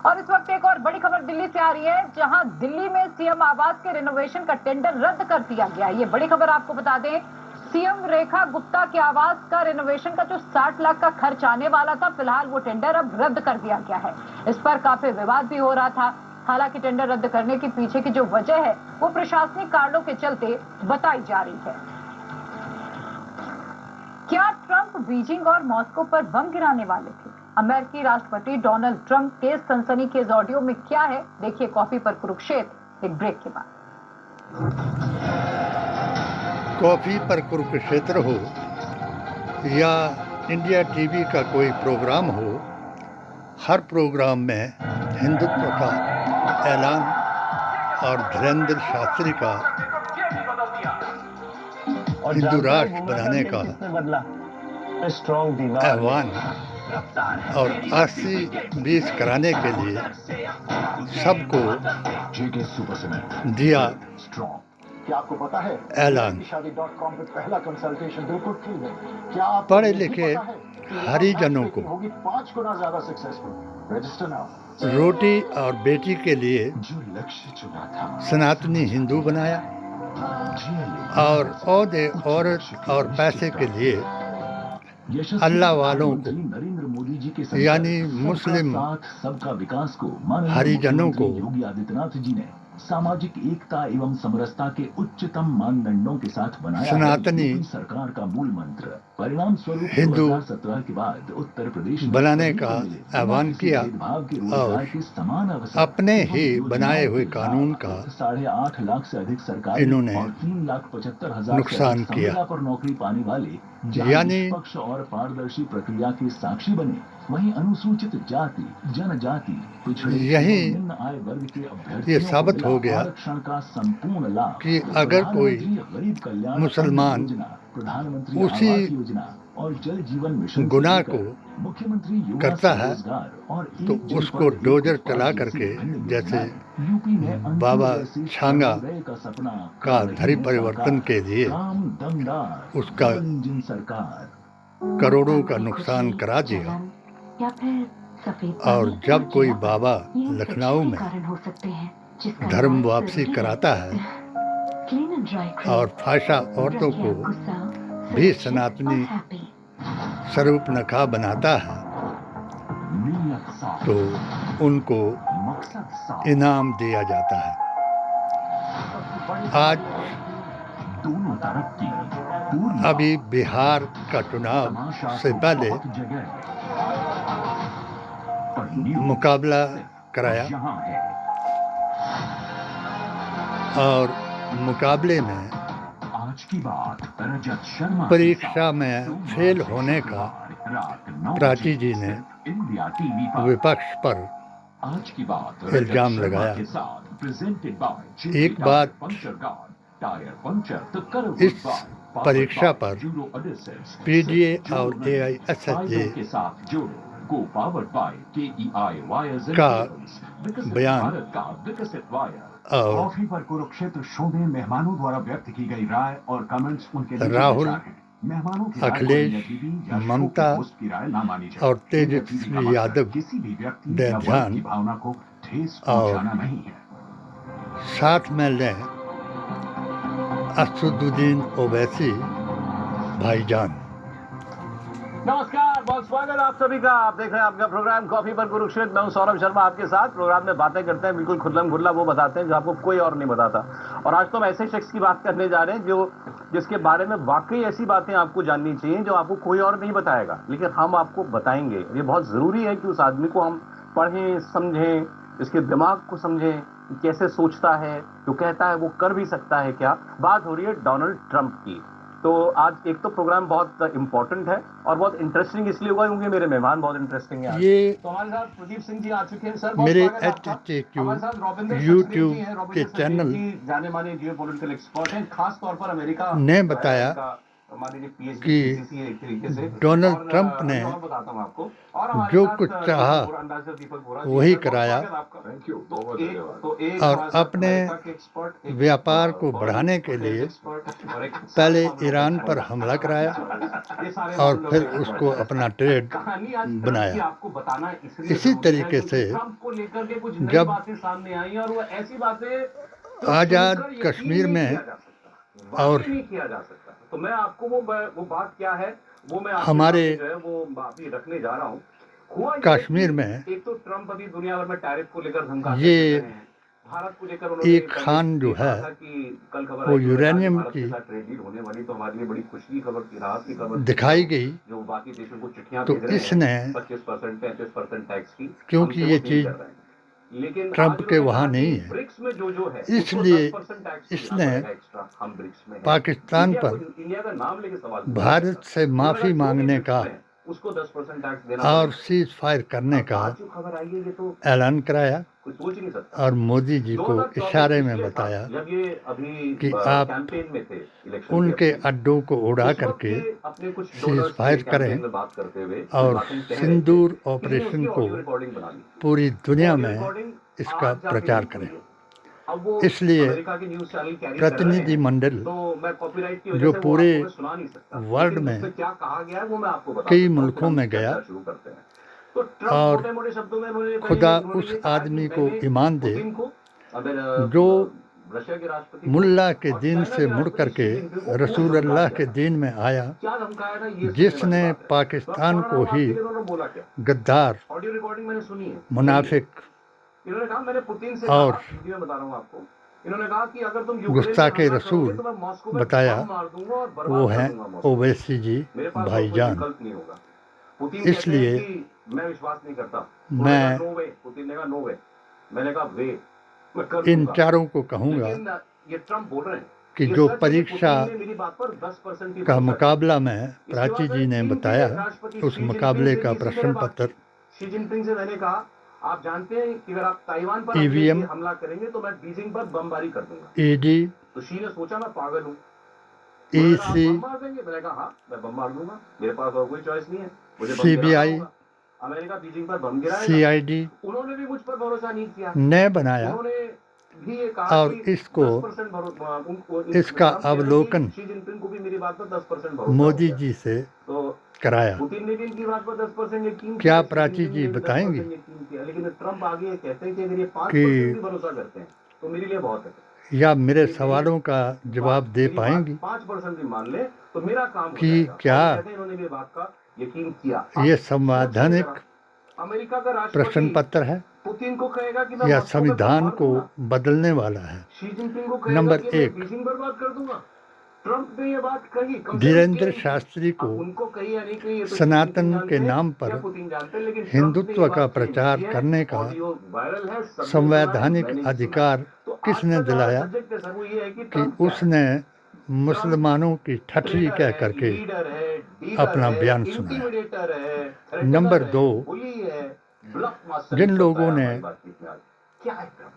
और इस वक्त एक और बड़ी खबर दिल्ली से आ रही है, जहां दिल्ली में सीएम आवास के रिनोवेशन का टेंडर रद्द कर दिया गया है। ये बड़ी खबर आपको बता दें, सीएम रेखा गुप्ता के आवास का रिनोवेशन का जो 60 लाख का खर्च आने वाला था, फिलहाल वो टेंडर अब रद्द कर दिया गया है। इस पर काफी विवाद भी हो रहा था। हालांकि टेंडर रद्द करने के पीछे की जो वजह है वो प्रशासनिक कारणों के चलते बताई जा रही है। क्या ट्रंप बीजिंग और मॉस्को पर बम गिराने वाले थे? अमेरिकी राष्ट्रपति डोनाल्ड ट्रंप के सनसनीखेज ऑडियो में क्या है, देखिए कॉफी पर कुरुक्षेत्र एक ब्रेक के बाद। कॉफी पर कुरुक्षेत्र हो या इंडिया टीवी का कोई प्रोग्राम हो, हर प्रोग्राम में हिंदुत्व का ऐलान और धीरेन्द्र शास्त्री का हिंदू राष्ट्र बनाने का आह्वान और 80-20 कराने के लिए सबको दिया आपको पता है ऐलान। शादी.com पे पहला कंसल्टेशन बिल्कुल फ्री है। क्या आप पढ़े लिखे हरिजनों को 5 गुना ज्यादा सक्सेसफुल। Register now. रोटी और बेटी के लिए जो लक्ष्य चुना था, सनातनी हिंदू बनाया और औहदे, औरत और पैसे के लिए अल्लाह वालों को नरेंद्र मोदी जी के यानी मुस्लिम सबका विकास को हरिजनों को योगी आदित्यनाथ जी ने सामाजिक एकता एवं समरसता के उच्चतम मानदंडों के साथ बनाया सनातनी सरकार का मूल मंत्र। परिणाम स्वरूप हिंदू 2017 के बाद उत्तर प्रदेश बनाने का आह्वान किया और अपने ही बनाए हुए कानून का 8.5 लाख से अधिक सरकारी इन्होंने और 3,75,000 नुकसान किया। पर नौकरी पाने वाले यानी निष्पक्ष और पारदर्शी प्रक्रिया के साक्षी बने, वहीं अनुसूचित जाति, जनजाति, पिछड़े यही निम्न आय वर्ग के अभ्यर्थियों ये साबित हो गया आरक्षण का संपूर्ण लाभ कि अगर कोई गरीब कल्याण मुसलमान योजना, प्रधानमंत्री उसी आवास योजना और जल जीवन मिशन गुनाह से को लेकर मुख्यमंत्री युवा करता है स्वरोजगार और तो एक जल उसको पर एक डोजर उत्पाद चला जैसी करके, विभिन्न जैसे योजनाएं यूपी में अंतिम बाबा जैसी छांगा सर्वोदय का सपना का कर रही धरी है परिवर्तन सरकार। के लिए काम दमदार उसका डबल इंजन सरकार। करोड़ों का नुकसान करा दिया। या फिर सफेद और पानी जब कोई चिराग, बाबा ये लखनऊ infection के में कारण हो सकते हैं, जिसका धर्म इलाज वापसी जरूरी है। कराता है Clean and dry cream, और फाशा औरतों रखिए को गुस्सा, भी सुरक्षित सनातनी और happy। सर्वनखा बनाता है नीयत साफ, तो उनको मकसद साफ। इनाम दिया जाता है। आज दोनों तरफ की पूरी अभी बिहार का चुनाव तमाशा से तो पहले बहुत जगह है, पर न्यूज़ मुकाबला कराया यहाँ है। और मुकाबले में आज की बात रजत शर्मा परीक्षा में फेल होने का प्राची जी ने इंडिया टीवी पर विपक्ष पर आज की बात इल्जाम रजत शर्मा लगाया। के साथ प्रेजेंटेड बाय एक बात पंचर गार्ड, टायर पंचर तो करो इस परीक्षा पर पीडीए और एआईएसएचजे के साथ जोड़ो को पावर्ड बाय केईआई वायर्स का बयान भारत का विकसित वायर। और कॉफी पर कुरुक्षेत्र शो में मेहमानों द्वारा व्यक्त की गई राय और कमेंट्स उनके लिए राहुल, विचार हैं। मेहमानों की राय को अखिलेश, नेगेटिव या शो ममता के होस्ट की राय ना मानी जाए। और तेजस्वी नेगेटिव का मकसद यादव किसी भी व्यक्ति दे या वर्ग ध्यान की भावना को ठेस और पहुंचाना नहीं है। साथ में लें असदुद्दीन ओवैसी भाईजान। नमस्कार, बहुत स्वागत आप सभी का। आप देख रहे हैं आपका प्रोग्राम कॉफी पर कुरुक्षेत्र। मैं हूं सौरभ शर्मा आपके साथ। प्रोग्राम में बातें करते हैं, बिल्कुल खुल्लम खुल्ला वो बताते हैं जो आपको कोई और नहीं बताता। और आज तो हम ऐसे शख्स की बात करने जा रहे हैं जिसके बारे में वाकई ऐसी बातें आपको जाननी चाहिए जो आपको कोई और नहीं बताएगा, लेकिन हम आपको बताएंगे। ये बहुत जरूरी है कि उस आदमी को हम पढ़ें, समझें, इसके दिमाग को समझें, कैसे सोचता है, जो कहता है वो कर भी सकता है क्या। बात हो रही है डोनाल्ड ट्रंप की। तो आज एक तो प्रोग्राम बहुत इंपॉर्टेंट है और बहुत इंटरेस्टिंग इसलिए होगा क्योंकि मेरे मेहमान बहुत इंटरेस्टिंग हैं। ये तो हमारे साथ प्रदीप सिंह जी आ चुके हैं। सर, मेरे HTQ YouTube के चैनल जाने माने जियोपॉलिटिकल एक्सपर्ट हैं, खास तौर पर अमेरिका ने बताया मान लीजिए PhD कि थीसिस है एक तरीके से। डोनाल्ड और ट्रंप ने और बताता हूँ आपको। और हमारे जो साथ कुछ चाहा अंदाजा दीपक बोरा जी वही हैं। बहुत कराया स्वागत आपका। थैंक यू, बहुत बहुत एक धन्यवाद। तो एक और हमारे साथ अपने अमेरिका के एक्सपर्ट, एक व्यापार को फॉरेन बढ़ाने के अफेयर्स लिए एक्सपर्ट और एक पहले सारे मामलों का ईरान पर एक्सपर्ट। हमला कराया ये सारे और मामलों फिर का उसको एक्सपर्ट। अपना ट्रेड कहानी आज ट्रंप की बनाया। आपको बताना इसलिए इसी जरूरी है तरीके क्योंकि से ट्रंप को लेकर के कुछ नई जब बातें सामने आई और वो ऐसी बातें जो आज़ाद सुनकर यकीन कश्मीर नहीं में किया जा सकता, और वाकई नहीं किया जा सकता। तो मैं आपको वो बात क्या है वो मैं आपके हमारे सामने जो है वो अभी रखने जा रहा हूँ। हुआ ये कश्मीर कि में एक तो ट्रंप अभी दुनिया भर में टैरिफ को लेकर धमकाते ये फिर रहे हैं। भारत को लेकर उन्होंने एक पहले खान जो ये कहा है था कि कल खबर वो आई कि उन्होंने कहा कि यूरेनियम भारत के की साथ ट्रेड डील होने वाली, तो हमारे लिए बड़ी खुशी की खबर थी, राहत की खबर थी। दिखाई गई, जो बाकी देशों को चिट्ठियां तो भेज रहे हैं इसने 25% 35% टैक्स की, क्योंकि हमसे ये वो डील चीज़ कर रहे हैं। लेकिन आज ट्रंप के उन्होंने वहाँ कहा नहीं कि है, ब्रिक्स में जो है उसको इसलिए 10% टैक्स देना इसने पड़ेगा एक्स्ट्रा। हम ब्रिक्स में हैं। पाकिस्तान पर इंडिया का नाम लेके सवाल पूछा भारत गया था। से उन्होंने माफ़ी कहा, जो भी मांगने ब्रिक्स का में है, उसको 10% टैक्स देना और पड़ेगा। सीज फायर करने अब का आज जो खबर आई है ये तो ऐलान कराया कोई सोच ही नहीं सकता। और मोदी जी को 2024 इशारे में पिछले बताया साल जब ये अभी कि आप कैंपेन में थे इलेक्शन उनके के, अड्डों को उड़ा उस वक्त करके ये अपने कुछ सीज डोनर्स फायर से करें कैंपेन में बात करते हुए और बातें कह रहे थे। सिंदूर किसी ने ऑपरेशन उसकी को ऑडियो रिकॉर्डिंग बना ली। पूरी दुनिया ऑडियो में रिकॉर्डिंग इसका आज जाके प्रचार लीक हुई करें। है। अब वो इसलिए अमेरिका की न्यूज़ चैनल कैरी कर रहे हैं, प्रतिनिधिमंडल तो मैं कॉपीराइट की वजह जो से वो पूरे आपको मैं सुना नहीं सकता। वर्ल्ड लेकिन में उसमें क्या कहा गया है वो मैं आपको बता कई सकता हूँ। फिर मुल्कों हम में गया चर्चा शुरू करते हैं। तो ट्रंप और मोटे-मोटे शब्दों में उन्होंने खुदा उन्होंने उस ये कहा कि आदमी को मैंने ईमान दे पुतिन को, अगर जो रशिया के राष्ट्रपति को मुल्ला के और दिन चाइना से के मुड़ राष्ट्रपति करके शी जिनपिंग को रसूल खूब अल्लाह धमकाया के था। दिन में आया, क्या धमकाया था ये जिसने सुनने वाली बात है। पाकिस्तान तो को आपके ही लिए उन्होंने बोला क्या? गद्दार, ऑडियो रिकॉर्डिंग मैंने सुनी है। मुनाफिक इन्होंने कहा मैंने पुतिन से और कहा, हिंदी में बता रहा हूँ आपको, इन्होंने कहा कि अगर तुम यूक्रेन में गुस्ताखे हमला रसूल करोगे तो मैं मॉस्को में बताया बम मार दूंगा और वो बर्बाद कर हैं दूंगा मॉस्को। ओवैसी जी मेरे पास और कोई भाईजान। विकल्प नहीं होगा। पुतिन कहते हैं इसलिए कि मैं विश्वास नहीं करता। मैं नो वे, पुतिन ने कहा नो वे। मैंने कहा वे, मैं कर इन दूंगा। चारों को कहूँगा लेकिन ये ट्रंप बोल रहे हैं कि ये जो सच है कि परीक्षा पुतिन ने मेरी बात पर 10% की का भरोसा किया। मुकाबला में इसके प्राची बाद जी ने चीन के बताया, राष्ट्रपति उस शी जिनपिंग मुकाबले से का भी इसी प्रश्न तरह बात पत्र की। शी जिनपिंग से मैंने कहा आप जानते हैं कि अगर आप ताइवान पर EVM हमला करेंगे तो मैं बीजिंग पर बमबारी कर दूंगा। ED तो शी ने सोचा मैं पागल हूँ, EC बम मार देंगे। मैंने कहा हाँ मैं बम मार दूंगा, मेरे पास और कोई चॉइस नहीं है, मुझे बम गिराना CBI होगा। अमेरिका बीजिंग पर बम गिराएगा। CID उन्होंने भी मुझ पर भरोसा नहीं किया। ने बनाया उन्होंने भी ये कहा और कि इसको 10% इसका अवलोकन शी जिनपिंग को भी मेरी बात पर 10% भरोसा मोदी हो गया। जी से तो कराया। पुतिन ने भी इनकी बात पर 10% यकीन क्या किया, प्राची शी जिनपिंग जी ने भी बताएंगी 10% यकीन किया। लेकिन ट्रंप आगे कहते हैं कि अगर ये 5% कि भी भरोसा करते हैं तो मेरे लिए बहुत है। या मेरे सवालों का जवाब दे मेरी बात पाएंगी 5% भी मान ले तो मेरा काम हो कि जाएगा। क्या और कहते हैं इन्होंने भी बात का यकीन किया। ये अब संवैधानिक सोचिए जरा, अमेरिका का प्रश्न राष्ट्रपति पत्र है पुतिन को कहेगा कि मैं या मॉस्को में बम संविधान मार को दूंगा। बदलने वाला है। शी जिनपिंग को कहेगा नंबर कि मैं 1, बीजिंग बर्बाद कर दूंगा। ट्रंप ने ये बात कही, कम से कम धीरेन्द्र कही। शास्त्री अब को उनको कही या नहीं कही ये तो सनातन जानते के हैं नाम या पर पुतिन जानते हैं, लेकिन ट्रंप ने हिंदुत्व ये का बात कही प्रचार है। करने का ऑडियो वायरल है, सबने सुना है, संवैधानिक मैंने भी सुना है। अधिकार तो आज किसने का जो दिलाया सब्जेक्ट है सर वो ये है कि कि ट्रंप क्या है? उसने मुसलमानों की ठठरी ट्रेडर कह है, करके लीडर है, डीलर अपना है, बयान सुनाया। इंटिमिडेटर है, थ्रेटनर नंबर है, 2, बुली है, ब्लफ मास्टर जिन चलता लोगों है ने हमारी बातचीत में आज। क्या है ट्रंप?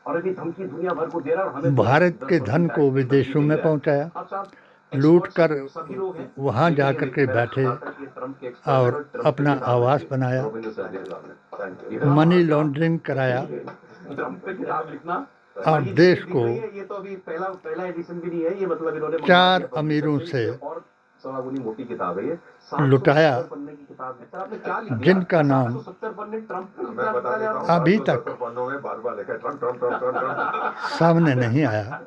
और अभी धमकी दुनिया भर को दे रहा है और हमें भारत के 10% धन को टैक्स की विदेशों धमकी में दे रहा है। पहुंचाया, अब साहब लूट एक्सपर्ट्स कर सभी लोग हैं, वहां लेकिन जाकर ये के मेरा बैठे ख्याल था कि ट्रंप के एक्सपर्ट और हैं, ट्रंप अपना के किताब आवास लिखिए। बनाया, रविंद्र सर साहब ने मनी लॉन्ड्रिंग कराया ट्रंप पे किताब लिखना और ये देश दिख को रही है, ये तो अभी पहला एडिशन भी नहीं है, ये मतलब इन्होंने मंगवा 4 दिया अमीरों publisher से ये और सवागुनी मोटी किताब है ये। लुटाया, 770 पन्ने की किताब है। सर आपने क्या लिख दिया? जिनका नाम 770 पन्ने ट्रंप पे मैं बता देता हूँ, अभी 770 तक पन्नों में बार-बार लिखा है, Trump Trump Trump Trump Trump. सामने नहीं आया।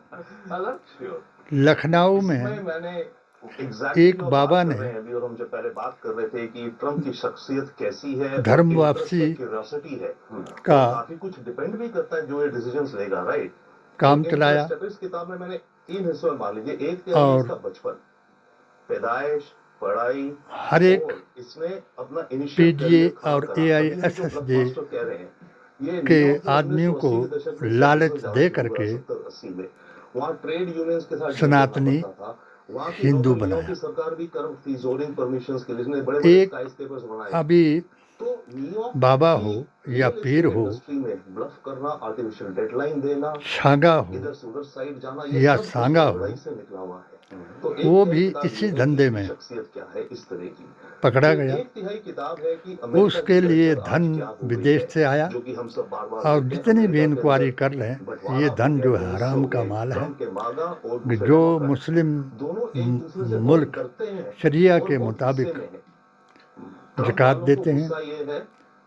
लखनऊ में मैंने एक बाबा ने अभी और हम जब पहले बात कर रहे थे कि ट्रंप की शख्सियत कैसी है, धर्म वापसी क्यूरियोसिटी है, का काफी कुछ डिपेंड भी करता है जो ये डिसीजंस लेगा, राइट। काम चलाया इस किताब में मैंने 3 हिस्सों में मान लीजिए, एक और इसका बचपन, पैदाइश, पढ़ाई, हर एक और इसने अपना PGA और AISSJ के आदमियों को लालच दे करके वहाँ ट्रेड यूनियंस के साथ सनातनी हिंदू बनाया। सरकार भी कर्म थी, जोनिंग परमिशंस के लिए इसने बड़े एक स्काईस्केपर्स बनाए। अभी तो न्यूयॉर्क बाबा हो या पीर हो, इंडस्ट्री में ब्लफ करना, आर्टिफिशियल डेडलाइन देना, छांगा हो इधर से उधर साइड जाना, या सब सांगा हो, लड़ाई से निकला हुआ है। तो एक वो तिहाई भी किताब इसी ये है धंधे कि में शख्सियत क्या है इस तरह की। पकड़ा ये गया। एक तिहाई किताब है कि अमेरिका उसके की लिए सरकार आज धन क्या हो गई विदेश है, से आया, जो कि हम सब बार बार और देखते हैं। जितनी भी अमेरिका के इंक्वायरी अंदर कर लें बंटवारा ये हो धन गया, जो दो हिस्से हराम हो का गए, माल है, ट्रम्प के मागा और कि दूसरे जो डेमोक्रेट। मुस्लिम दोनों एक दूसरे से बहुत मुल्क डरते हैं शरिया और के बहुत मुताबिक गुस्से में हैं। ट्रम्प ज़कात वालों को देते हैं, गुस्सा ये है,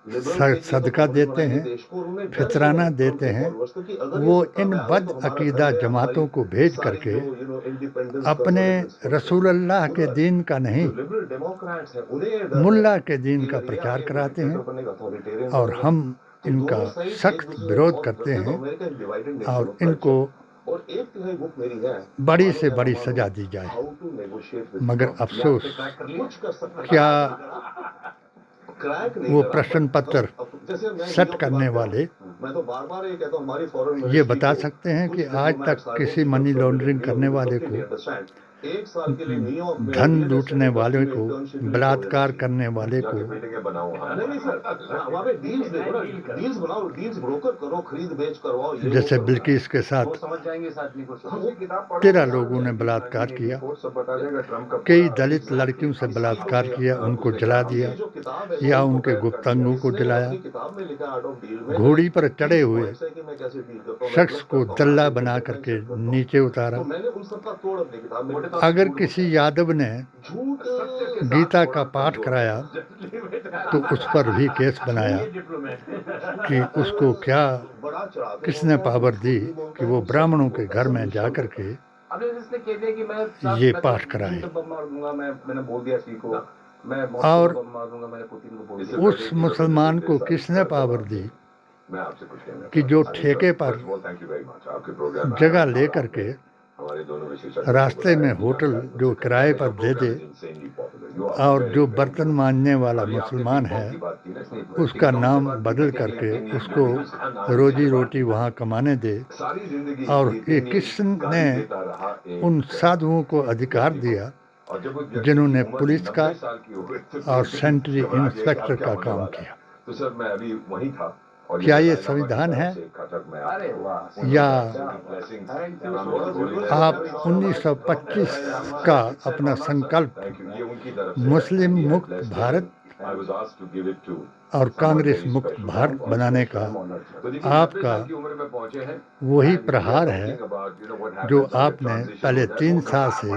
लिबरल से कि ये तो सदका कम्युनिस्ट देते बनाएंगे हैं, देश को, और उन्हें डर ये फितराना है ट्रम्प देते के हैं। फॉलोअर्स को कि अगर ये वो सत्ता इन में आ गए बद तो हमारा अकीदा घर है, जमातों हमारी को भेज सारी करके जो इंडिपेंडेंस अपने रसूल अल्लाह के दीन का नहीं, जो लिबरल डेमोक्रेट्स हैं उन्हें ये डर मुल्ला है के दीन कि का अगर ये प्रचार आगे कराते हैं, बनेगा तो अथॉरिटेरियन और बनेगा। हम तो इनका दोनों साइड एक सख्त दूसरे से विरोध बहुत करते डरते हैं, तो हैं अमेरिका एक डिवाइडेड नेशन और होता है। इनको और एक तिहाई बुक मेरी है, बड़ी मानो से या ना बड़ी मानो, सजा दी जाए। हाउ टू नेगोशिएट विद मगर ट्रम्प। अफसोस कुछ कर सकते हैं। क्या क्रैक नहीं वो करा, प्रश्न but पत्र जैसे मैं सेट न्यूयॉर्क की करने बात कर रहा वाले हूं, मैं तो बार बार ये कहता हूं हमारी फॉरेन ये मिनिस्ट्री बता को सकते हैं कुछ कि आज तक डिप्लोमेट्स आए किसी हो, मनी people लॉन्ड्रिंग from करने India, वाले completely को, understand। एक साल के लिए न्यूयॉर्क में धन real लूटने estate वाले industry को, में internship के लिए बलात्कार छोड़ देना करने वाले को, नहीं नहीं सर, वहाँ पे डील्स देखो ना, डील्स बनाओ, डील्स ब्रोकर करो, खरीद बेच करवाओ, ये जैसे वो करो। बिल्किस के साथ वो समझ जाएंगे इस आदमी को। हाँ, वो किताब पढ़ो, 13 लोगों ने बलात्कार किया, कई दलित लड़कियों से बलात्कार किया, उनको जला दिया जो किताब है या वो उनके गुप्तांगों को इसने जलाया। अपनी किताब में लिखा आर्ट ऑफ डील में घोड़ी पर चढ़े हुए points है कि मैं कैसे डील करता हूँ, मैं शख्स bluff को करता हूँ, दल्ला मैं बना कैसे करके करता हूँ। नीचे उतारा। तो मैंने उन सबका तोड़ अपनी किताब में लिखा। अगर किसी यादव ने झूठ गीता का पाठ कराया तो उस पर भी केस बनाया कि उसको क्या बड़ा चढ़ा के किसने बोलता है, पावर दी झूठ भी बोलता कि है, वो सच भी ब्राह्मणों बोलता के है, घर सब में कुछ जा कर करके अब इसने कह दिया कि मैं ये मैं पाठ तो कराए। तीन बम मार दूंगा, मैंने बोल दिया सी को, मैं और बम मार दूंगा, मैंने पुतिन को बोल दिया। उस मुसलमान को किसने पावर दी मैं आपसे कुछ कहना कि जो ठेके पर थैंक यू वेरी मच आपके प्रोग्राम जगह ले करके हमारे दोनों विशेषज्ञों रास्ते में होटल जो किराए पर दे दे, और जो बर्तन मांजने वाला मुसलमान है उसका नाम बदल करके उसको रोजी रोटी वहाँ कमाने दे। और ये किसने उन साधुओं को अधिकार दिया जिन्होंने पुलिस का और सेंट्री इंस्पेक्टर का काम किया? तो सर मैं अभी वहीं था। और क्या ये संविधान है या आप 1925 का अपना संकल्प मुस्लिम मुक्त भारत और कांग्रेस मुक्त भारत बनाने का आपका वही प्रहार है जो आपने पहले 3 साल से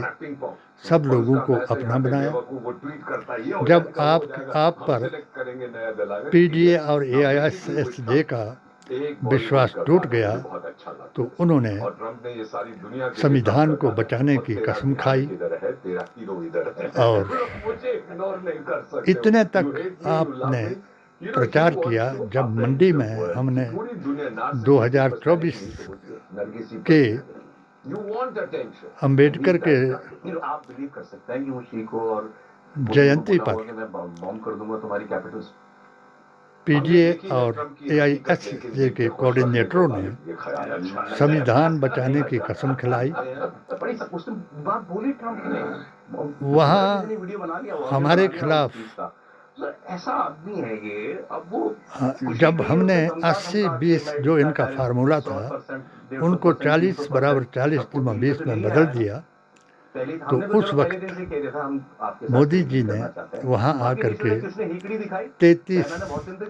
सब लोगों को अपना बनाया? जब आप पर पीडीए और एआईएसएसजे का विश्वास टूट गया तो उन्होंने संविधान को बचाने की कसम खाई, और इतने तक आपने प्रचार किया जब मंडी में हमने 2024 के अंबेडकर के आप बिलीव कर सकते हैं कि वो शी को और जयंती पर मैं बॉम्ब कर दूंगा तुम्हारी कैपिटल। पीडीए और एआईएसजे के कोऑर्डिनेटरों ने संविधान बचाने की कसम खिलाई। उसने बात बोली ट्रम्प ने, वहाँ हमारे खिलाफ ऐसा आदमी है ये। अब वो जब हमने 80-20 जो इनका फार्मूला था उनको 40 बराबर 40-20 में बदल दिया, तो उस वक्त मोदी जी ने वहाँ आकर के 33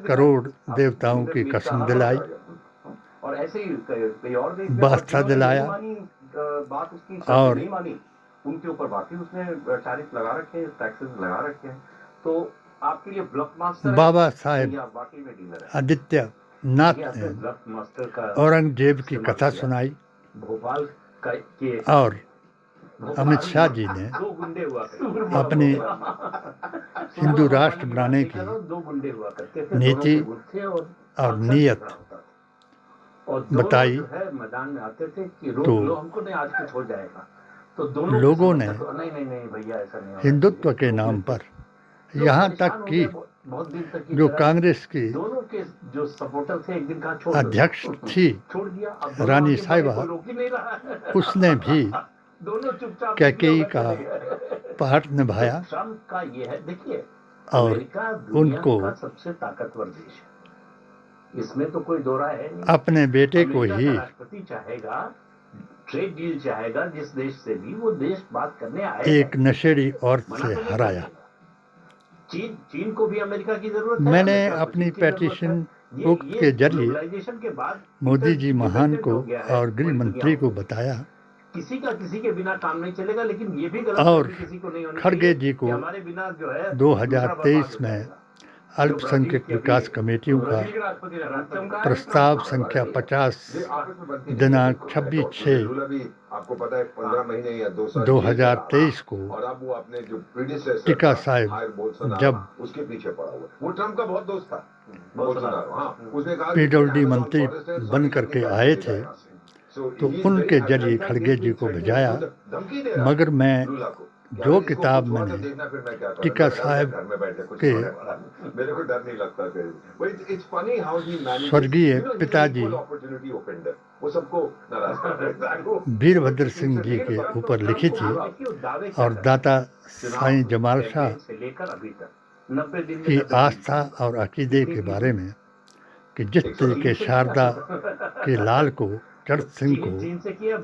करोड़ देवताओं की कसम दिलाई, और ऐसे ही कई और बादशाह दिलाया, और उनके ऊपर बाकी उसने टैरिफ लगा रखे, टैक्सेस लगा रखे हैं। तो आपके लिए ब्लफ मास्टर बाबा साहेब आदित्य नाथ ने औरंगजेब की कथा सुनाई, भोपाल के और अमित शाह जी ने अपनी हिंदू राष्ट्र बनाने की नीति और नीयत बताई, मैदान में आते थे कि तो हमको नहीं, आज कुछ हो जाएगा। तो दोनों लोगों ने नहीं भैया ऐसा नहीं, हिंदुत्व के नाम पर, यहाँ तक कि बहुत दिन तक जो कांग्रेस की दोनों के जो सपोर्टर थे एक दिन कहा छोड़ अध्यक्ष थी छोड़ दिया, अब रानी साहिबा, रोक ही नहीं रहा है। उसने भी दोनों चुपचाप कैकेयी का पार्ट निभाया, ट्रम्प का ये है, देखिए और अमेरिका दुनिया उनको का सबसे ताकतवर देश है, इसमें तो कोई दो राय है नहीं। अपने बेटे को अमेरिका ही का राष्ट्रपति चाहेगा ट्रेड डील चाहेगा जिस देश से भी, वो देश बात करने आए। एक नशेड़ी औरत से हराया। चीन को भी अमेरिका की जरूरत है। मैंने अमेरिका को अपनी चीन की जरूरत पेटिशन है। बुक ये के जरिए ग्लोबलाइजेशन के बाद मोदी जी महान को हो गया है और गृह मंत्री को बताया किसी का किसी के बिना काम नहीं चलेगा, लेकिन ये भी गलत और किसी को नहीं होनी खड़गे चाहिए जी को कि हमारे बिना जो है 2023 में अल्पसंख्यक विकास कमेटियों का प्रस्ताव संख्या 50 दिनांक 26/6 आपको पता है 15 महीने या 2 साल 2023 को और अब वो अपने जो प्रीडिसेसर टिका साहिब जब उसके पीछे पड़ा हुआ वो ट्रम्प का बहुत दोस्त था बोल्सोनारो। हाँ, उसने कहा पीडब्ल्यूडी मंत्री बन करके आए थे तो उनके जरिए खड़गे जी को भेजाया। मगर मैं जो किताब मैंने टिक्का साहिब के स्वर्गीय पिताजी वीरभद्र सिंह जी के ऊपर लिखी थी और दाता साईं जमाल शाह की आस्था और अकीदे के बारे में कि जिस तरीके शारदा के लाल को चरत सिंह को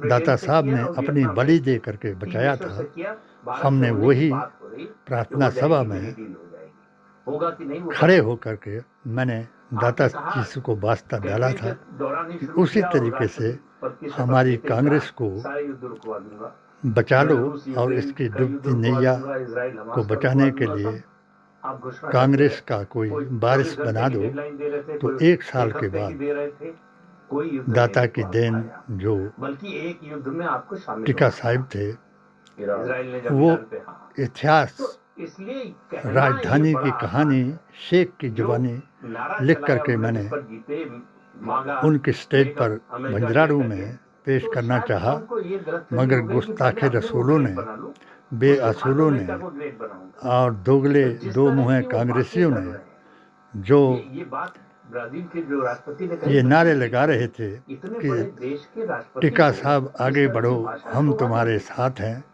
दाता साहब ने अपनी बलि दे करके बचाया था, हमने वही प्रार्थना सभा में खड़े होकर के मैंने दाता जी को वास्ता डाला था कि उसी तरीके से हमारी कांग्रेस को बचा लो और इसकी डूबती नैया को बचाने के लिए कांग्रेस का कोई बारिश बना दो। तो 1 साल के बाद दाता की देन जो टिक्का साहिब थे वो इतिहास राजधानी की कहानी शेख की जुबानी लिख करके मैंने उनके स्टेज पर बंजराड़ू में पेश करना चाहा, मगर गुस्ताखे रसूलों ने, बेअसूलों ने और दोगले दो मुँहे कांग्रेसियों ने जो ये नारे लगा रहे थे कि टिक्का साहब आगे बढ़ो, हम तुम्हारे साथ हैं।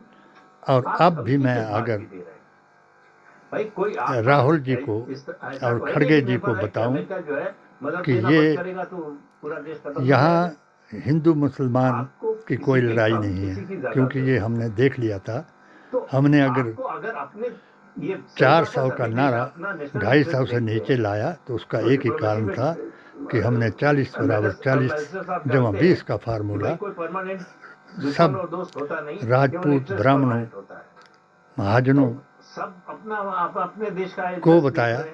और अब भी मैं अगर राहुल जी को और खड़गे जी को बताऊं कि ये यहाँ हिंदू मुसलमान की कोई लड़ाई नहीं है, क्योंकि ये हमने देख लिया था। हमने अगर 400 का नारा 250 से नीचे लाया तो उसका एक ही कारण था कि हमने 40 बराबर 40 जमा 20 का फार्मूला सब राजपूत ब्राह्मणों महाजनों को बताया,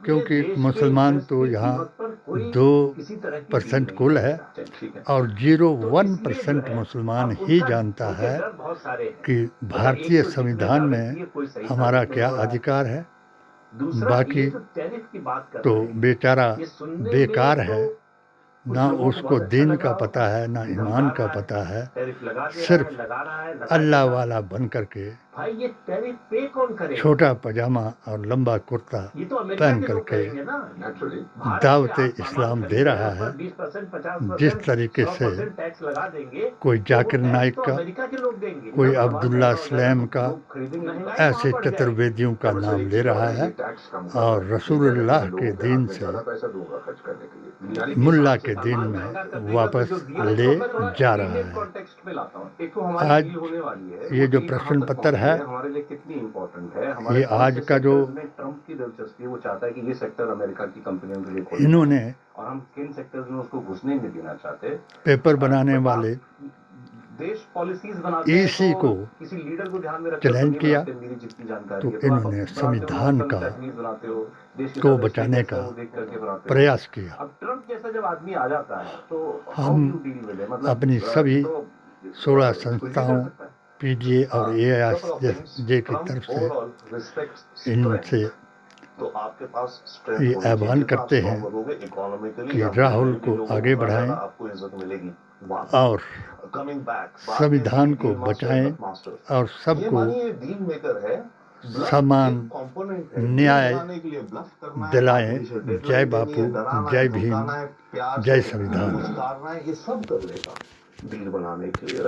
क्योंकि मुसलमान तो यहाँ 2% कुल है और 0.1% मुसलमान ही जानता है कि भारतीय संविधान में हमारा क्या अधिकार है। बाकी तो बेचारा बेकार है, ना उसको दीन का पता है ना ईमान का पता है, सिर्फ अल्लाह वाला बन करके छोटा पजामा और लंबा कुर्ता पहन करके दावत इस्लाम दे रहा है। जिस तरीके से कोई जाकिर नाइक का, कोई अब्दुल्ला सलेम का, ऐसे चतुर्वेदियों का नाम ले रहा है और रसूलुल्लाह के दीन से मुल्ला के दिन में वापस ले जा रहा है। आज ये जो प्रश्न पत्र है हमारे लिए कितनी इम्पोर्टेंट है, ये आज का जो ट्रम्प की दिलचस्पी, वो चाहता है कि ये सेक्टर अमेरिका की कंपनियों के लिए खोले इन्होंने और हम किन सेक्टर्स में उसको घुसने नहीं देना चाहते। पेपर बनाने वाले देश पॉलिसीज बनाते हैं ईसी तो को किसी लीडर को ध्यान में रखकर चैलेंज तो किया मेरी जितनी जानकारी तो है, इन्होंने आप संविधान का तकनीक बनाते हो, देश के को साथ बचाने कैसा का वो देख करके बनाते हो। प्रयास किया। अब ट्रम्प जैसा जब आदमी आ जाता है तो हम how do you deal with it? मतलब अपनी सभी तो 16 कोई संस्थाओं भी कर सकता है। पीजीए और एआईएसजे की तरफ से इनसे तो आपके पास ये आह्वान करते हैं कि राहुल को आगे बढ़ाएं आपको इज्जत मिलेगी और संविधान को बचाएं और सबको समान न्याय दिलाएं। जय बापू, जय भीम, जय संविधान। ये सब कर लेगा डील बनाने के लिए।